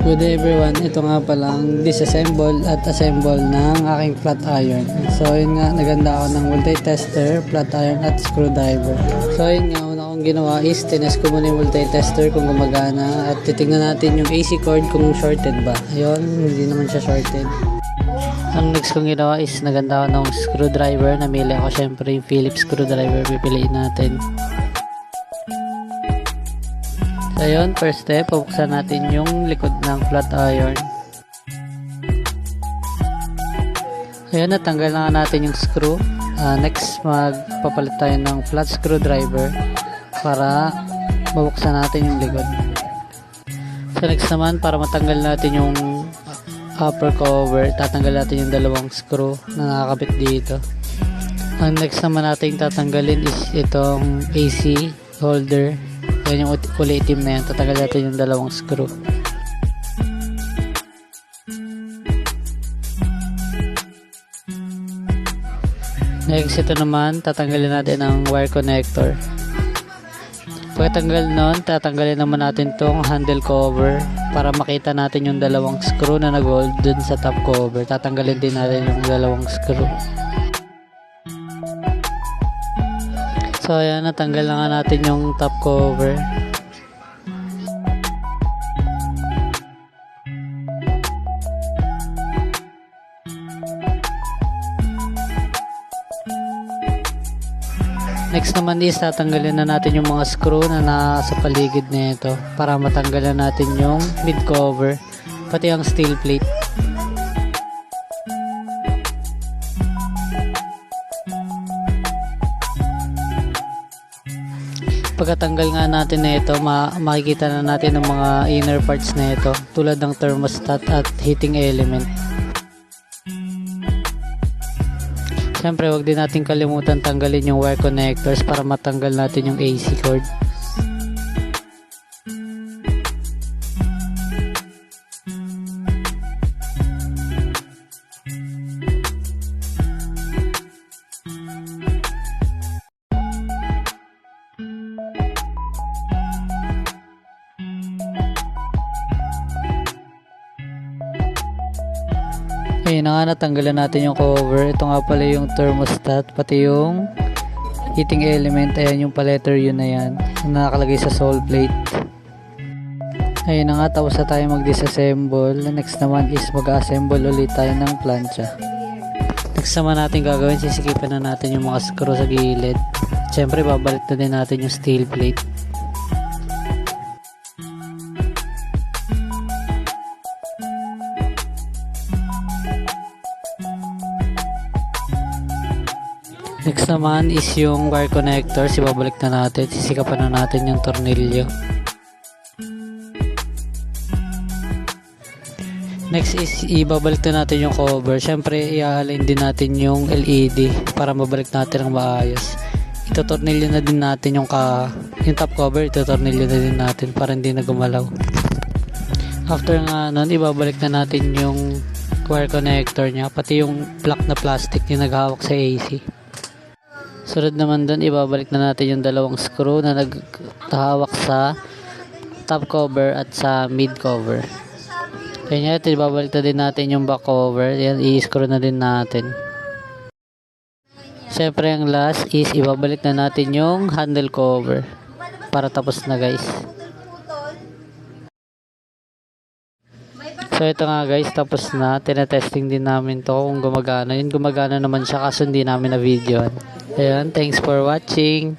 Good day everyone, ito nga palang disassemble at assemble ng aking flat iron. So yun nga, naganda ako ng multi-tester, flat iron at screwdriver. So yun nga, una kong ginawa is tinest ko muna yung multi-tester kung gumagana at titignan natin yung AC cord kung shorted ba. Ayun, hindi naman siya shorted. Ang next kong ginawa is naganda ako ng screwdriver. Namili ako syempre yung Phillips screwdriver, pipiliin natin. So yun, first step, pabuksan natin yung likod ng flat iron. Ayan, natanggal na natin yung screw. Next, magpapalit tayo ng flat screwdriver para mabuksan natin yung likod. So next naman, para matanggal natin yung upper cover, tatanggal natin yung dalawang screw na nakakabit dito. Ang next naman natin tatanggalin is itong AC holder. Yan yung kulay itim na yan. Tatanggal natin yung dalawang screw. Next, ito naman, tatanggalin natin ang wire connector. Pagkatanggal nun, tatanggalin naman natin tong handle cover para makita natin yung dalawang screw na nag-hold dun sa top cover. Tatanggalin din natin yung dalawang screw. So ayan, natanggal na nga natin yung top cover. Next naman is tatanggalin na natin yung mga screw na nasa paligid nito para matanggalan natin yung mid cover pati ang steel plate. Pagkatanggal nga natin na ito, makikita na natin ang mga inner parts na ito tulad ng thermostat at heating element. Siyempre, wag din natin kalimutan tanggalin yung wire connectors para matanggal natin yung AC cord. Ayun na nga, natanggalan natin yung cover. Ito nga pala yung thermostat, pati yung heating element. Ayan yung paletter yun na yan, na nakalagay sa sole plate. Ayun na nga, tapos na tayo mag-disassemble. Next naman is mag-assemble ulit tayo ng plancha. Next naman natin gagawin, sisikipan na natin yung mga screw sa gilid. Siyempre, babalik na din natin yung steel plate. Next naman is yung wire connectors, ibabalik na natin, sisikapan na natin yung tornilyo. Next is ibabalik na natin yung cover. Syempre i-align din natin yung LED para mabalik natin ang maayos. Ito-tornilyo na din natin yung top cover, ito-tornilyo na din natin para hindi na gumalaw. After nga nun, ibabalik na natin yung wire connector nya, pati yung black na plastic yung naghahawak sa AC. Sunod naman dun, ibabalik na natin yung dalawang screw na naghahawak sa top cover at sa mid cover. Kaya ito, ibabalik na din natin yung back cover. Yan, i-screw na din natin. Siyempre, ang last is ibabalik na natin yung handle cover para tapos na, guys. So ito nga, guys, tapos na. Tinetesting din namin to kung gumagana. Yun, gumagana naman siya kaso hindi namin na videoan. Ayan, thanks for watching.